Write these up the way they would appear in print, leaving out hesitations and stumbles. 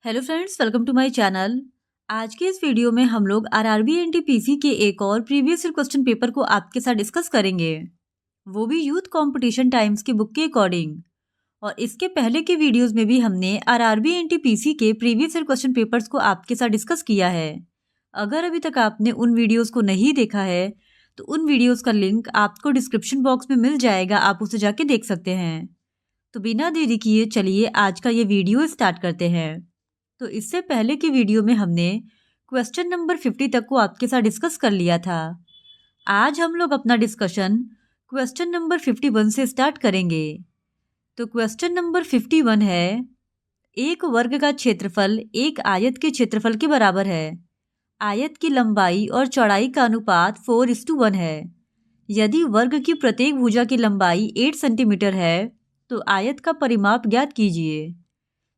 Hello friends, welcome to my channel. आज के इस वीडियो में हम लोग आरआरबी एनटीपीसी के एक और प्रीवियस ईयर क्वेश्चन पेपर को आपके साथ डिस्कस करेंगे, वो भी यूथ कंपटीशन टाइम्स की बुक के अकॉर्डिंग। और इसके पहले के वीडियोस में भी हमने आरआरबी एनटीपीसी के प्रीवियस ईयर क्वेश्चन पेपर्स को आपके साथ डिस्कस किया है। अगर अभी तक आपने उन वीडियोज़ को नहीं देखा है तो उन वीडियोज़ का लिंक आपको डिस्क्रिप्शन बॉक्स में मिल जाएगा, आप उसे जाके देख सकते हैं। तो बिना देरी किए चलिए आज का ये वीडियो स्टार्ट करते हैं। तो इससे पहले की वीडियो में हमने क्वेश्चन नंबर 50 तक को आपके साथ डिस्कस कर लिया था। आज हम लोग अपना डिस्कशन क्वेश्चन नंबर 51 से स्टार्ट करेंगे। तो क्वेश्चन नंबर 51 है, एक वर्ग का क्षेत्रफल एक आयत के क्षेत्रफल के बराबर है। आयत की लंबाई और चौड़ाई का अनुपात 4:1 है। यदि वर्ग की प्रत्येक भुजा की लंबाई 8 सेंटीमीटर है तो आयत का परिमाप ज्ञात कीजिए।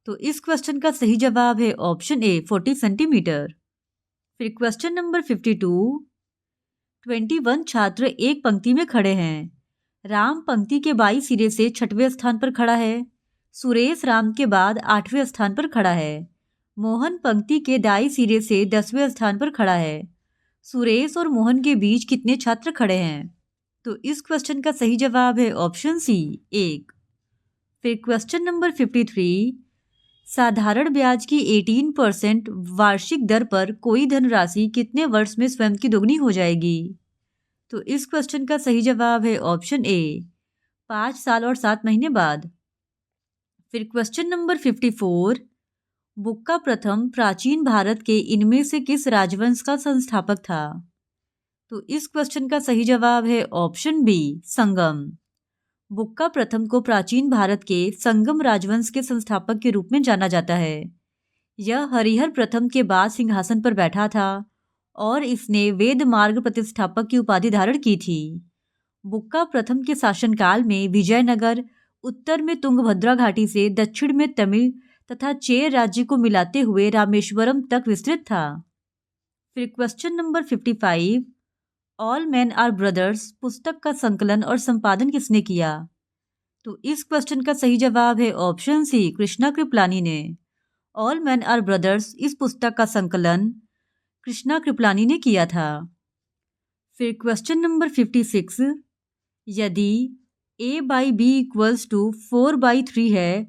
तो इस क्वेश्चन का सही जवाब है ऑप्शन ए 40 सेंटीमीटर। फिर क्वेश्चन नंबर 52, 21 छात्र एक पंक्ति में खड़े हैं। राम पंक्ति के बाईं सिरे से 6वें स्थान पर खड़ा है। सुरेश राम के बाद 8वें स्थान पर खड़ा है। मोहन पंक्ति के दाईं सिरे से 10वें स्थान पर खड़ा है। सुरेश और मोहन के बीच कितने छात्र खड़े हैं? तो इस क्वेश्चन का सही जवाब है ऑप्शन सी 1। फिर क्वेश्चन नंबर 53, साधारण ब्याज की 18% वार्षिक दर पर कोई धनराशि कितने वर्ष में स्वयं की दोगुनी हो जाएगी? तो इस क्वेश्चन का सही जवाब है ऑप्शन ए 5 साल और 7 महीने बाद। फिर क्वेश्चन नंबर 54, बुक्का प्रथम प्राचीन भारत के इनमें से किस राजवंश का संस्थापक था? तो इस क्वेश्चन का सही जवाब है ऑप्शन बी संगम। बुक्का प्रथम को प्राचीन भारत के संगम राजवंश के संस्थापक के रूप में जाना जाता है। यह हरिहर प्रथम के बाद सिंहासन पर बैठा था और इसने वेद मार्ग प्रतिष्ठापक की उपाधि धारण की थी। बुक्का प्रथम के शासनकाल में विजयनगर उत्तर में तुंगभद्रा घाटी से दक्षिण में तमिल तथा चेर राज्य को मिलाते हुए रामेश्वरम तक विस्तृत था। फिर question number 55, all man are brothers पुस्तक का संकलन और संपादन किसने किया? तो इस क्वेश्चन का सही जवाब है ऑप्शन सी कृष्णा कृपलानी ने। ऑल मैन आर ब्रदर्स इस पुस्तक का संकलन कृष्णा कृपलानी ने किया था। फिर क्वेश्चन नंबर 56, यदि a/b = 4/3 है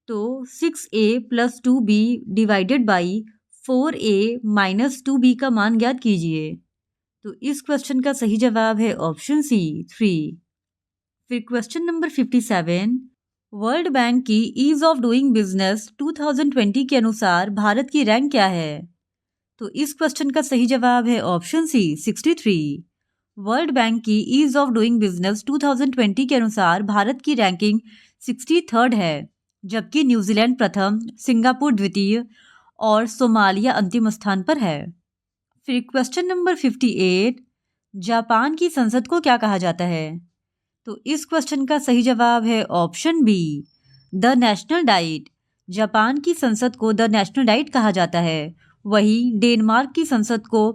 तो 6a + 2b divided by 4a - 2b का मान ज्ञात कीजिए। तो इस क्वेश्चन का सही जवाब है ऑप्शन सी 3। फिर क्वेश्चन नंबर 57, वर्ल्ड बैंक की ईज ऑफ डूइंग बिजनेस 2020 के अनुसार भारत की रैंक क्या है? तो इस क्वेश्चन का सही जवाब है ऑप्शन सी 63। वर्ल्ड बैंक की ईज ऑफ डूइंग बिजनेस 2020 के अनुसार भारत की रैंकिंग 63rd है, जबकि न्यूजीलैंड प्रथम, सिंगापुर द्वितीय और सोमालिया अंतिम स्थान पर है। फिर क्वेश्चन नंबर 58, जापान की संसद को क्या कहा जाता है? तो इस क्वेश्चन का सही जवाब है option be the national diet. Japan की संसद को द नेशनल डाइट कहा जाता है। वहीं डेनमार्क की संसद को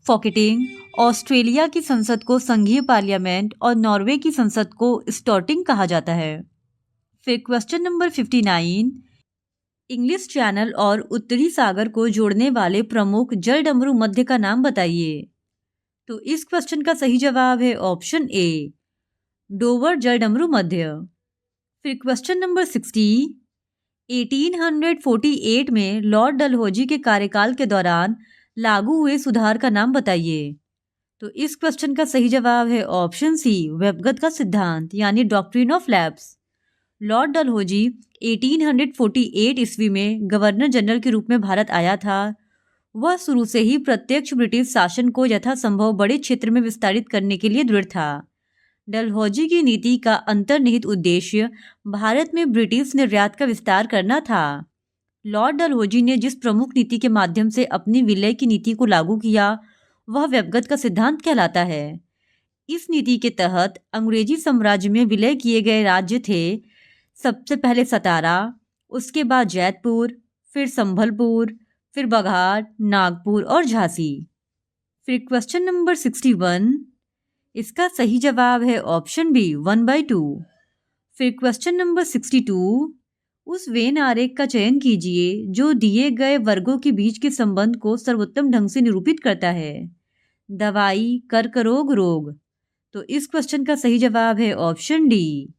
फॉकेटिंग, ऑस्ट्रेलिया की संसद को संघीय पार्लियामेंट और नॉर्वे की संसद को स्टॉर्टिंग कहा जाता है। फिर क्वेश्चन नंबर 59, इंग्लिश चैनल और उत्तरी सागर को जोड़ने वाले प्रमुख जल डमरू मध्य का नाम बताइए। तो इस क्वेश्चन का सही जवाब है ऑप्शन ए डोवर जल डमरू मध्य। फिर क्वेश्चन नंबर 60, 1848 में लॉर्ड डलहौजी के कार्यकाल के दौरान लागू हुए सुधार का नाम बताइए। तो इस क्वेश्चन का सही जवाब है ऑप्शन सी वेबगत का सिद्धांत यानी doctrine of labs. Lord Dalhousie 1848 ईस्वी में गवर्नर जनरल के रूप में भारत आया था। वह शुरू से ही प्रत्यक्ष ब्रिटिश शासन को यथासंभव बड़े क्षेत्र में विस्तारित करने के लिए दृढ़ था। डलहौजी की नीति का अंतर्निहित उद्देश्य भारत में ब्रिटिश निर्यात का विस्तार करना था। लॉर्ड डलहौजी ने जिस प्रमुख नीति के माध्यम से अपनी विलय की नीति को लागू किया वह वेबगत का सिद्धांत कहलाता है। इस नीति के तहत अंग्रेजी साम्राज्य में विलय किए गए राज्य थे सबसे पहले सतारा, उसके बाद जैतपुर, फिर संभलपुर, फिर बघाट, नागपुर और झांसी। फिर क्वेश्चन नंबर 61, इसका सही जवाब है ऑप्शन बी 1/2। फिर क्वेश्चन नंबर 62, उस वेन आरेख का चयन कीजिए जो दिए गए वर्गों के बीच के संबंध को सर्वोत्तम ढंग से निरूपित करता है। दवाई, कर्करोग, रोग। तो इस क्वेश्चन का सही जवाब है ऑप्शन डी।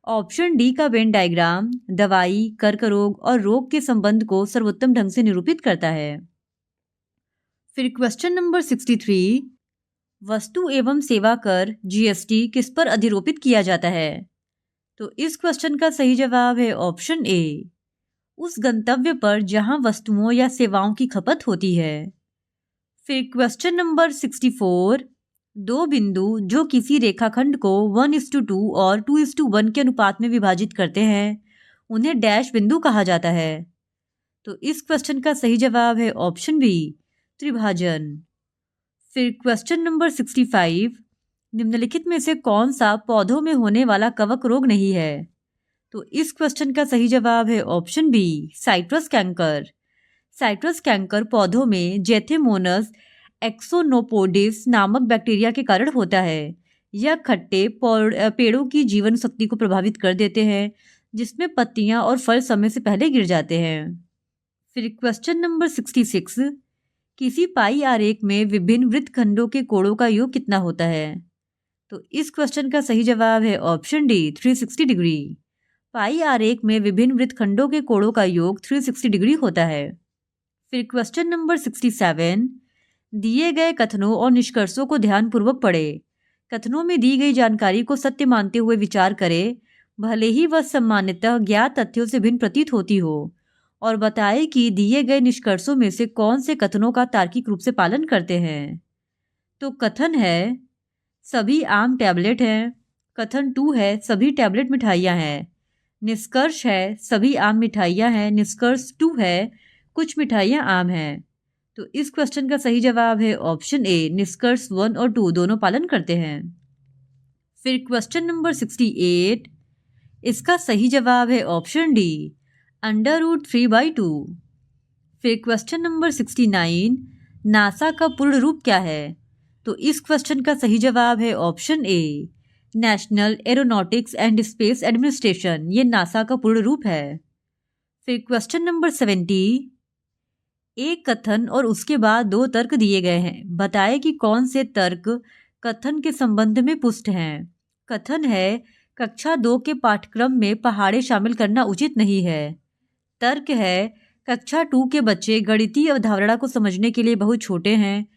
ऑप्शन डी का वेन डायग्राम दवाई, कर्करोग और रोग के संबंध को सर्वोत्तम ढंग से निरूपित करता है। फिर क्वेश्चन नंबर 63, वस्तु एवं सेवा कर जीएसटी किस पर अधिरोपित किया जाता है? तो इस क्वेश्चन का सही जवाब है ऑप्शन ए, उस गंतव्य पर जहां वस्तुओं या सेवाओं की खपत होती है। फिर क्वेश्चन नंबर 64, दो बिंदु जो किसी रेखाखंड को 1:2 और 2:1 के अनुपात में विभाजित करते हैं उन्हें डैश बिंदु कहा जाता है। तो इस क्वेश्चन का सही जवाब है ऑप्शन बी, त्रिभाजन। फिर क्वेश्चन नंबर 65, निम्नलिखित में से कौन सा पौधों में होने वाला कवक रोग नहीं है? तो इस क्वेश्चन का सही जवाब है option B, citrus canker. Citrus canker पौधों में जेथेमोनस एक्सोनोपोडिस नामक बैक्टीरिया के कारण होता है। यह खट्टे पेड़ों की जीवन शक्ति को प्रभावित कर देते हैं, जिसमें पत्तियां और फल समय से पहले गिर जाते हैं। फिर क्वेश्चन नंबर 66, किसी पाई आरेख में विभिन्न वृत्तखंडों के कोणों का योग कितना होता है? तो इस क्वेश्चन का सही जवाब है ऑप्शन डी, 360 डिग्री। पाई आरेख में विभिन्न वृत्तखंडों के कोणों का योग 360 डिग्री होता है। फिर क्वेश्चन नंबर 67, दिए गए कथनों और निष्कर्षों को ध्यानपूर्वक पढ़ें। कथनों में दी गई जानकारी को सत्य मानते हुए विचार करें, भले ही वह सामान्यतः ज्ञात तथ्यों से भिन्न प्रतीत होती हो, और बताएं कि दिए गए निष्कर्षों में से कौन से कथनों का तार्किक रूप से पालन करते हैं। तो कथन है, सभी आम टैबलेट हैं। कथन 2 है, सभी टैबलेट मिठाइयाँ हैं। निष्कर्ष है, सभी आम मिठाइयाँ हैं। निष्कर्ष 2 है, कुछ मिठाइयाँ आम हैं। तो इस क्वेश्चन का सही जवाब है ऑप्शन ए, निष्कर्ष 1 और 2 दोनों पालन करते हैं। फिर क्वेश्चन नंबर 68, इसका सही जवाब है ऑप्शन डी, √3/2। फिर क्वेश्चन नंबर 69, नासा का पूर्ण रूप क्या है? तो इस क्वेश्चन का सही जवाब है option A, national aeronautics and space administration. ये नासा का पूर्ण रूप है। फिर क्वेश्चन नंबर 70, एक कथन और उसके बाद 2 तर्क दिए गए हैं, बताए कि कौन से तर्क कथन के संबंध में पुष्ट हैं। कथन है, कक्षा 2 के पाठ्यक्रम में पहाड़े शामिल करना उचित नहीं है। तर्क है, कक्षा 2 के बच्चे गणितीय अवधारणा को समझने के लिए बहुत छोटे हैं।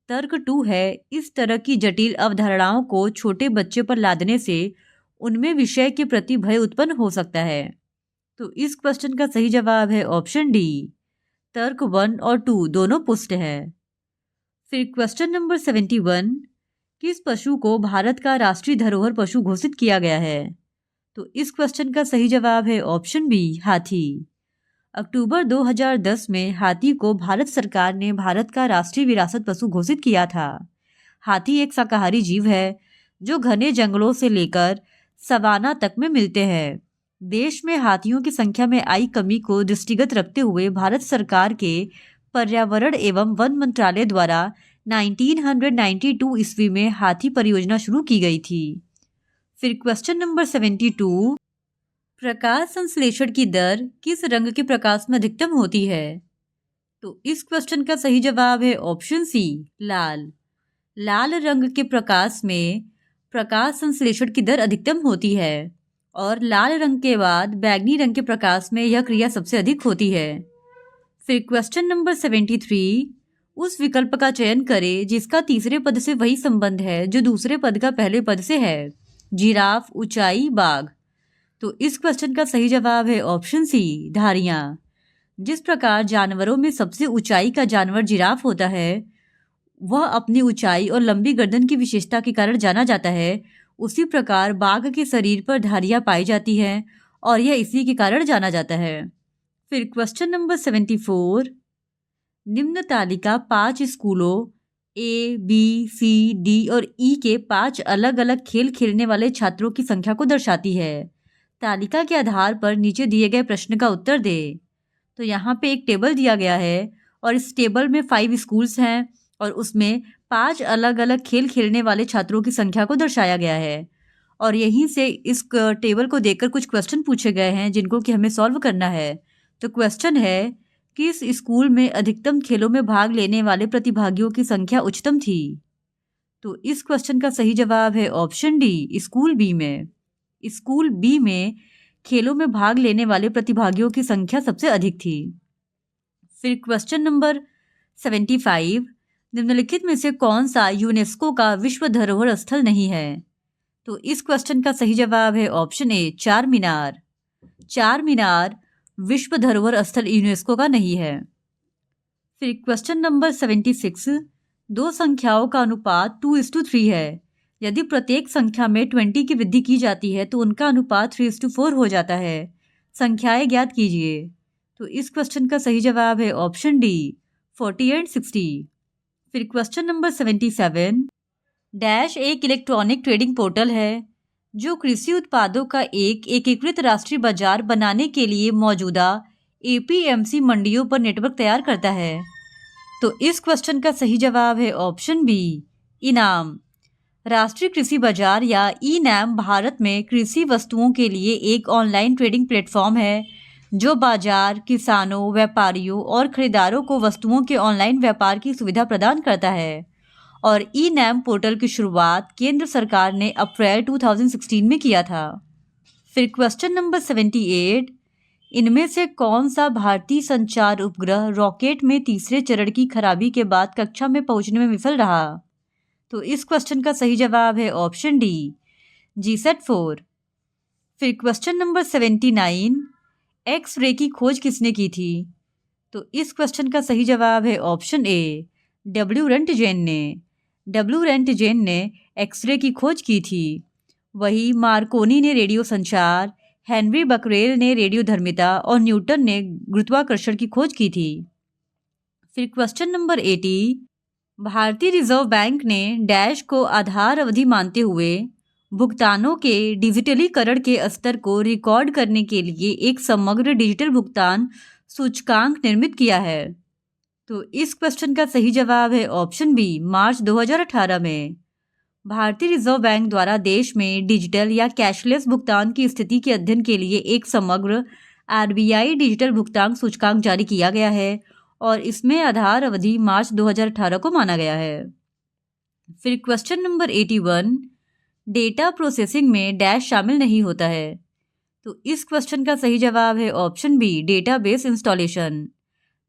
तर्क 2 है, इस तरह की जटिल अवधारणाओं को छोटे बच्चे पर लादने से उनमें विषय के प्रति भय उत्पन्न हो सकता है। तो इस क्वेश्चन का सही जवाब है ऑप्शन डी, तर्क 1 और 2 दोनों पुष्ट है। फिर क्वेश्चन नंबर 71, किस पशु को भारत का राष्ट्रीय धरोहर पशु घोषित किया गया है? तो इस क्वेश्चन का सही जवाब है ऑप्शन बी, हाथी। अक्टूबर 2010 में हाथी को भारत सरकार ने भारत का राष्ट्रीय विरासत पशु घोषित किया था। हाथी एक शाकाहारी जीव है जो घने जंगलों से लेकर सवाना तक में मिलते हैं। देश में हाथियों की संख्या में आई कमी को दृष्टिगत रखते हुए भारत सरकार के पर्यावरण एवं वन मंत्रालय द्वारा 1992 ईस्वी में हाथी परियोजना शुरू की गई थी। फिर क्वेश्चन नंबर 72, प्रकाश संश्लेषण की दर किस रंग के प्रकाश में अधिकतम होती है? तो इस क्वेश्चन का सही जवाब है ऑप्शन सी, लाल। लाल रंग के प्रकाश में प्रकाश संश्लेषण की दर अधिकतम होती है और लाल रंग के बाद बैंगनी रंग के प्रकाश में यह क्रिया सबसे अधिक होती है। फिर क्वेश्चन नंबर 73, उस विकल्प का चयन करें जिसका तीसरे पद से वही संबंध है जो दूसरे पद का पहले पद से है। जिराफ, ऊंचाई, बाघ। तो इस क्वेश्चन का सही जवाब है ऑप्शन सी, धारियां। जिस प्रकार जानवरों में सबसे ऊंचाई का जानवर जिराफ होता है, वह अपनी ऊंचाई और लंबी गर्दन की विशेषता के कारण जाना जाता है, उसी प्रकार बाघ के शरीर पर धारियां पाई जाती हैं और यह इसी के कारण जाना जाता है। फिर क्वेश्चन नंबर 74, निम्न तालिका 5 स्कूलों ए, बी, सी, डी और ई के 5 अलग अलग खेल खेलने वाले छात्रों की संख्या को दर्शाती है। तालिका के आधार पर नीचे दिए गए प्रश्न का उत्तर दे। तो यहाँ पे एक टेबल दिया गया है और इस टेबल में 5 स्कूल्स हैं और उसमें 5 अलग अलग खेल खेलने वाले छात्रों की संख्या को दर्शाया गया है और यहीं से इस टेबल को देखकर कुछ क्वेश्चन पूछे गए हैं जिनको कि हमें सॉल्व करना है। तो क्वेश्चन है कि इस स्कूल में अधिकतम खेलों में भाग लेने वाले प्रतिभागियों की संख्या उच्चतम थी। तो इस क्वेश्चन का सही जवाब है ऑप्शन डी, स्कूल बी में। स्कूल बी में खेलों में भाग लेने वाले प्रतिभागियों की संख्या सबसे अधिक थी। फिर क्वेश्चन नंबर 75, निम्नलिखित में से कौन सा यूनेस्को का विश्व धरोहर स्थल नहीं है? तो इस क्वेश्चन का सही जवाब है ऑप्शन ए, चार मीनार। चार मीनार विश्व धरोहर स्थल यूनेस्को का नहीं है। फिर क्वेश्चन नंबर 76, दो संख्याओं का अनुपात 2:3 है। यदि प्रत्येक संख्या में 20 की वृद्धि की जाती है तो उनका अनुपात 3:4 हो जाता है। संख्याएं ज्ञात कीजिए। तो इस क्वेश्चन का सही जवाब है ऑप्शन डी, 40 और 60। फिर क्वेश्चन नंबर 77, डैश एक इलेक्ट्रॉनिक ट्रेडिंग पोर्टल है जो कृषि उत्पादों का एक एकीकृत राष्ट्रीय बाजार बनाने के लिए मौजूदा एपीएमसी मंडियों पर नेटवर्क तैयार करता है। तो इस क्वेश्चन का सही जवाब है ऑप्शन बी, इनाम। राष्ट्रीय कृषि बाजार या ई नैम भारत में कृषि वस्तुओं के लिए एक ऑनलाइन ट्रेडिंग प्लेटफॉर्म है जो बाजार, किसानों, व्यापारियों और खरीदारों को वस्तुओं के ऑनलाइन व्यापार की सुविधा प्रदान करता है। और ई नैम पोर्टल की शुरुआत केंद्र सरकार ने अप्रैल 2016 में किया था। फिर क्वेश्चन नंबर 78, इनमें से कौन सा भारतीय संचार उपग्रह रॉकेट में तीसरे चरण की खराबी के बाद कक्षा में पहुंचने में विफल रहा? तो इस क्वेश्चन का सही जवाब है ऑप्शन डी, GSAT-4। फिर क्वेश्चन नंबर 79, एक्स-रे की खोज किसने की थी? तो इस क्वेश्चन का सही जवाब है ऑप्शन ए, डब्ल्यू रंटजेन ने। डब्ल्यू रंटजेन ने एक्सरे की खोज की थी। वही मार्कोनी ने रेडियो संचार, हेनरी बकरेल ने रेडियोधर्मिता और न्यूटन ने गुरुत्वाकर्षण की खोज की थी। फिर क्वेश्चन नंबर 80, भारतीय रिजर्व बैंक ने डैश को आधार अवधि मानते हुए भुगतानों के डिजिटलीकरण के स्तर को रिकॉर्ड करने के लिए एक समग्र डिजिटल भुगतान सूचकांक निर्मित किया है। तो इस क्वेश्चन का सही जवाब है ऑप्शन बी, मार्च 2018 में। भारतीय रिजर्व बैंक द्वारा देश में डिजिटल या कैशलेस भुगतान की स्थिति के अध्ययन के लिए एक समग्र RBI डिजिटल भुगतान सूचकांक जारी किया गया है और इसमें आधार अवधि मार्च 2018 को माना गया है। फिर क्वेश्चन नंबर 81, डेटा प्रोसेसिंग में डैश शामिल नहीं होता है। तो इस क्वेश्चन का सही जवाब है option B, database installation.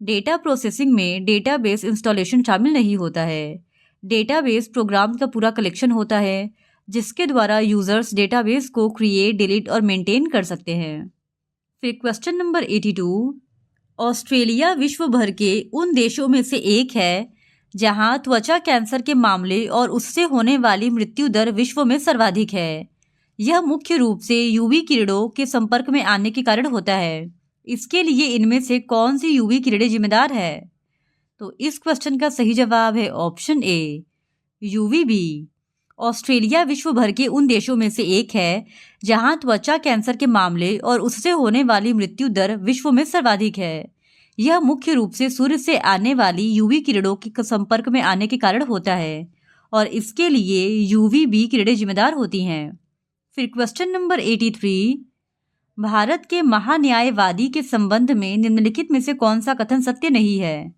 Data processing में डेटाबेस इंस्टॉलेशन शामिल नहीं होता है। डेटाबेस प्रोग्राम का पूरा कलेक्शन होता है जिसके द्वारा यूजर्स डेटाबेस को क्रिएट, डिलीट और मेंटेन कर सकते हैं। फिर क्वेश्चन नंबर 82, ऑस्ट्रेलिया विश्व भर के उन देशों में से एक है जहां त्वचा कैंसर के मामले और उससे होने वाली मृत्यु दर विश्व में सर्वाधिक है। यह मुख्य रूप से यूवी किरणों के संपर्क में आने के कारण होता है। इसके लिए इनमें से कौन सी यूवी किरणें जिम्मेदार है? तो इस क्वेश्चन का सही जवाब है ऑप्शन ए, UVB। ऑस्ट्रेलिया विश्व भर के उन देशों में से एक है जहां त्वचा कैंसर के मामले और उससे होने वाली मृत्यु दर विश्व में सर्वाधिक है। यह मुख्य रूप से सूर्य से आने वाली यूवी किरणों के संपर्क में आने के कारण होता है और इसके लिए UVB किरणें जिम्मेदार होती हैं। फिर क्वेश्चन नंबर 83, भारत के महान्यायवादी के संबंध में निम्नलिखित में से कौन सा कथन सत्य नहीं है?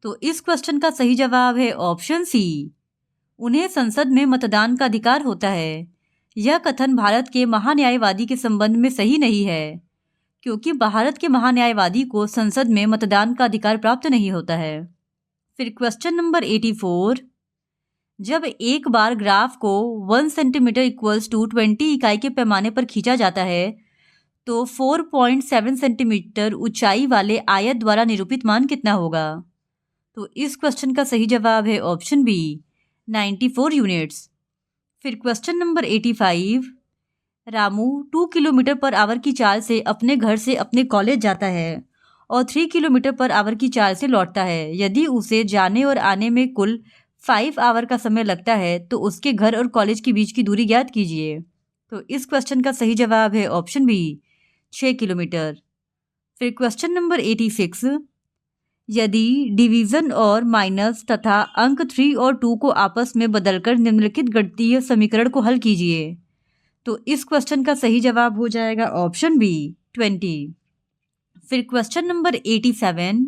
तो इस क्वेश्चन का सही जवाब है ऑप्शन सी, उन्हें संसद में मतदान का अधिकार होता है। यह कथन भारत के महान्यायवादी के संबंध में सही नहीं है क्योंकि भारत के महान्यायवादी को संसद में मतदान का अधिकार प्राप्त नहीं होता है। फिर क्वेश्चन नंबर 84, जब एक बार ग्राफ को 1 सेंटीमीटर = 20 इकाई के पैमाने पर खींचा जाता है तो 4.7 सेंटीमीटर ऊंचाई वाले आयत द्वारा निरूपित मान कितना होगा? तो इस क्वेश्चन का सही जवाब है ऑप्शन बी, 94 यूनिट्स। फिर question number 85, Ramu 2 kilometre per hour की चाल से अपने घर से अपने कॉलेज जाता है और 3 किलोमीटर पर आवर की चाल से लौटता है। यदि उसे जाने और आने में कुल 5 आवर का समय लगता है तो उसके घर और कॉलेज के बीच की दूरी ज्ञात कीजिए। तो इस क्वेश्चन का सही जवाब है ऑप्शन बी, 6 किलोमीटर। फिर क्वेश्चन नंबर 86, यदि डिवीजन और माइनस तथा अंक 3 और 2 को आपस में बदलकर निम्नलिखित गणितीय समीकरण को हल कीजिए। तो इस क्वेश्चन का सही जवाब हो जाएगा ऑप्शन बी 20। फिर क्वेश्चन नंबर 87,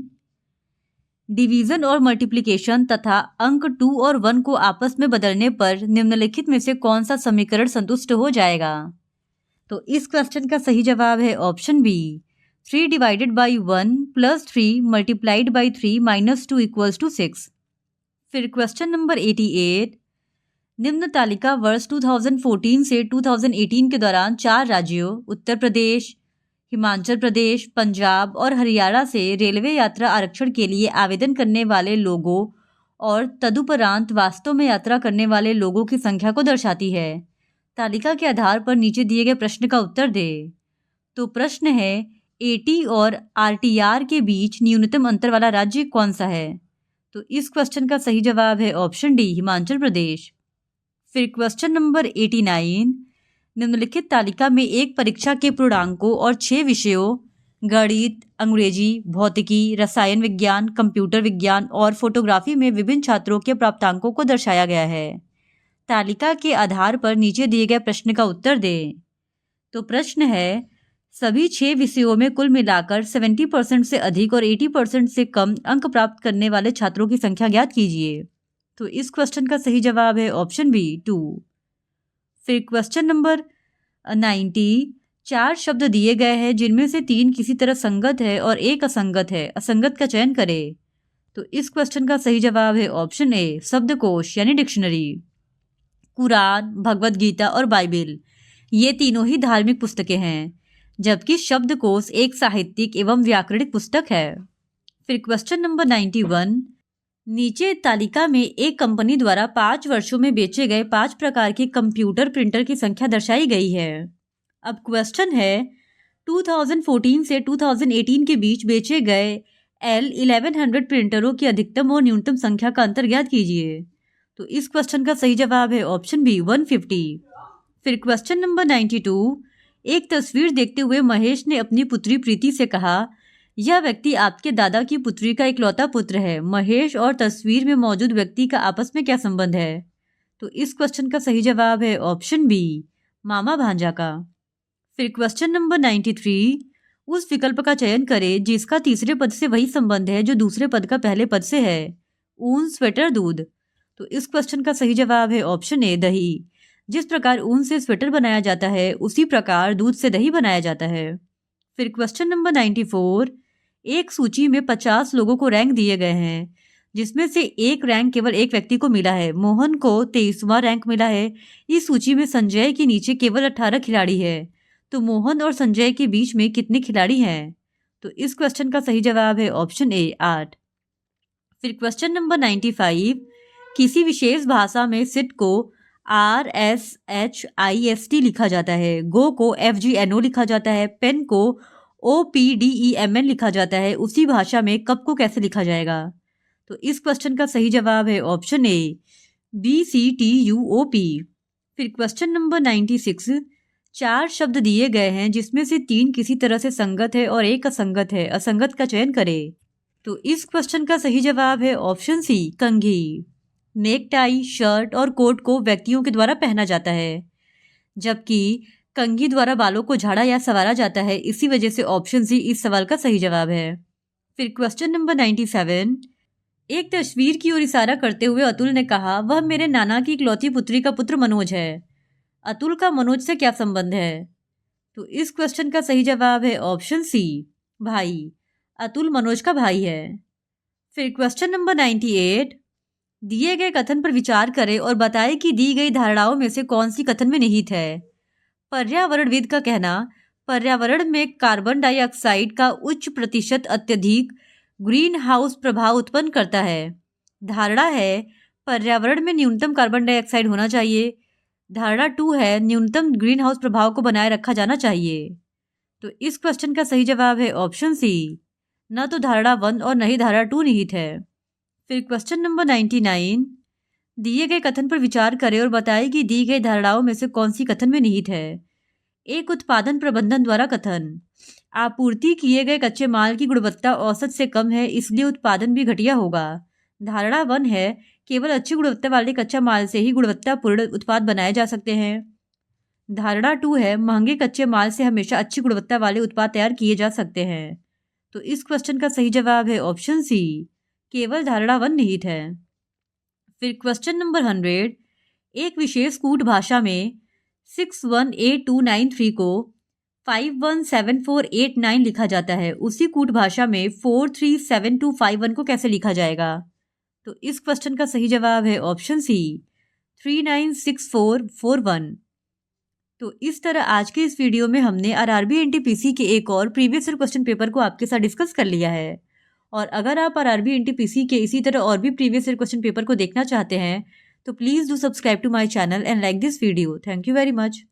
डिवीजन और मल्टीप्लिकेशन तथा अंक 2 और 1 को आपस में बदलने पर निम्नलिखित में से कौन सा समीकरण संतुष्ट हो जाएगा? तो इस क्वेश्चन का सही जवाब है option B 3 divided by 1 plus 3 multiplied by 3 minus 2 equals to 6। फिर क्वेश्चन नंबर 88, निम्न तालिका वर्ष 2014 से 2018 के दौरान 4 राज्यों उत्तर प्रदेश, हिमाचल प्रदेश, पंजाब और हरियाणा से रेलवे यात्रा आरक्षण के लिए आवेदन करने वाले लोगों और तदुपरांत वास्तव में यात्रा करने वाले लोगों की संख्या को दर्शाती है। तालिका के आधार पर नीचे दिए गए प्रश्न का उत्तर दे। तो प्रश्न है, एटी और आरटीआर के बीच न्यूनतम अंतर वाला राज्य कौन सा है? तो इस क्वेश्चन का सही जवाब है ऑप्शन डी हिमाचल प्रदेश। फिर क्वेश्चन नंबर 89, निम्नलिखित तालिका में एक परीक्षा के पूर्णांकों और 6 विषयों गणित, अंग्रेजी, भौतिकी, रसायन विज्ञान, कंप्यूटर विज्ञान और फोटोग्राफी में विभिन्न छात्रों के प्राप्तांकों को दर्शाया गया है। तालिका के आधार पर नीचे दिए गए प्रश्न का उत्तर दें। तो प्रश्न है, सभी 6 विषयों में कुल मिलाकर 70% से अधिक और 80% से कम अंक प्राप्त करने वाले छात्रों की संख्या ज्ञात कीजिए। तो इस क्वेश्चन का सही जवाब है ऑप्शन बी 2। फिर क्वेश्चन नंबर 90, 4 शब्द दिए गए हैं जिनमें से 3 किसी तरह संगत है और एक असंगत है, असंगत का चयन करें। तो इस क्वेश्चन का सही जवाब है ऑप्शन ए शब्दकोश यानी डिक्शनरी। कुरान, भगवत गीता और बाइबिल ये तीनों ही धार्मिक पुस्तकें हैं, जबकि शब्दकोश एक साहित्यिक एवं व्याकरणिक पुस्तक है। फिर क्वेश्चन नंबर 91, नीचे तालिका में एक कंपनी द्वारा 5 वर्षों में बेचे गए 5 प्रकार के कंप्यूटर प्रिंटर की संख्या दर्शाई गई है। अब क्वेश्चन है, 2014 से 2018 के बीच बेचे गए L1100 प्रिंटरों की अधिकतम और न्यूनतम संख्या का अंतर ज्ञात कीजिए। तो इस क्वेश्चन का सही जवाब है ऑप्शन बी 150। फिर क्वेश्चन नंबर 92, एक तस्वीर देखते हुए महेश ने अपनी पुत्री प्रीति से कहा, यह व्यक्ति आपके दादा की पुत्री का इकलौता पुत्र है। महेश और तस्वीर में मौजूद व्यक्ति का आपस में क्या संबंध है? तो इस क्वेश्चन का सही जवाब है ऑप्शन बी मामा भांजा का। फिर क्वेश्चन नंबर 93, उस विकल्प का चयन करें जिसका तीसरे पद से वही संबंध है जो दूसरे पद का पहले पद से है। ऊन, स्वेटर, दूध। तो इस क्वेश्चन का सही जवाब है ऑप्शन ए दही। जिस प्रकार ऊन से स्वेटर बनाया जाता है उसी प्रकार दूध से दही बनाया जाता है। फिर क्वेश्चन नंबर 94, एक सूची में 50 लोगों को रैंक दिए गए हैं, जिसमें से एक रैंक केवल एक व्यक्ति को मिला है। मोहन को 23वां रैंक मिला है। इस सूची में संजय के नीचे केवल 18 खिलाड़ी है, तो मोहन और संजय के बीच में कितने खिलाड़ी हैं? तो इस क्वेश्चन का सही जवाब है ऑप्शन ए 8। फिर क्वेश्चन नंबर 95, किसी विशेष भाषा में सिट को RSHIST लिखा जाता है, गो को FGNO लिखा जाता है, पेन को OPDEMN लिखा जाता है, उसी भाषा में कप को कैसे लिखा जाएगा? तो इस क्वेश्चन का सही जवाब है ऑप्शन ए BCTUOP। फिर क्वेश्चन नंबर 96, 4 शब्द दिए गए हैं जिसमें से 3 किसी तरह से संगत है और एक असंगत है, असंगत का चयन करें। तो इस क्वेश्चन का सही जवाब है ऑप्शन सी कंघी। नेकटाई, शर्ट और कोट को व्यक्तियों के द्वारा पहना जाता है, जबकि कंघी द्वारा बालों को झाड़ा या संवारा जाता है। इसी वजह से ऑप्शन सी इस सवाल का सही जवाब है। फिर क्वेश्चन नंबर 97, एक तस्वीर की ओर इशारा करते हुए अतुल ने कहा, वह मेरे नाना की इकलौती पुत्री का पुत्र मनोज है। अतुल का मनोज से क्या संबंध है? तो इस क्वेश्चन का सही जवाब है ऑप्शन सी भाई। अतुल मनोज का भाई है। फिर क्वेश्चन नंबर 98, दिए गए कथन पर विचार करें और बताएं कि दी गई धारणाओं में से कौन सी कथन में निहित है। पर्यावरणविद का कहना, पर्यावरण में कार्बन डाइऑक्साइड का उच्च प्रतिशत अत्यधिक ग्रीन हाउस प्रभाव उत्पन्न करता है। धारणा है पर्यावरण में न्यूनतम कार्बन डाइऑक्साइड होना चाहिए। धारणा 2 है न्यूनतम ग्रीन हाउस प्रभाव को बनाए रखा जाना चाहिए। तो इस क्वेश्चन का सही जवाब है ऑप्शन सी, न तो धारणा 1 और न ही धारणा 2 निहित है। फिर क्वेश्चन नंबर 99, दिए गए कथन पर विचार करें और बताएं कि दी गई धारणाओं में से कौन सी कथन में निहित है। एक उत्पादन प्रबंधन द्वारा कथन, आपूर्ति किए गए कच्चे माल की गुणवत्ता औसत से कम है, इसलिए उत्पादन भी घटिया होगा। धारणा 1 है केवल अच्छी गुणवत्ता वाले कच्चा माल से ही गुणवत्तापूर्ण उत्पाद बनाए जा सकते हैं। धारणा 2 है, महंगे कच्चे माल से हमेशा अच्छी गुणवत्ता वाले उत्पाद तैयार किए जा सकते हैं। तो इस क्वेश्चन का सही जवाब है ऑप्शन सी, केवल धारणा 1 निहित है। फिर क्वेश्चन नंबर 100, एक विशेष कूट भाषा में 618293 को 517489 लिखा जाता है, उसी कूट भाषा में 437251 को कैसे लिखा जाएगा? तो इस क्वेश्चन का सही जवाब है ऑप्शन सी, 396441। तो इस तरह आज के इस वीडियो में हमने आरआरबी एनटीपीसी के एक और प्रीवियस ईयर क्वेश्चन पेपर को आपके साथ डिस्कस कर लिया है। और अगर आप आरआरबी एनटीपीसी के इसी तरह और भी प्रीवियस ईयर क्वेश्चन पेपर को देखना चाहते हैं तो please do subscribe to my channel and like this video. Thank you very much.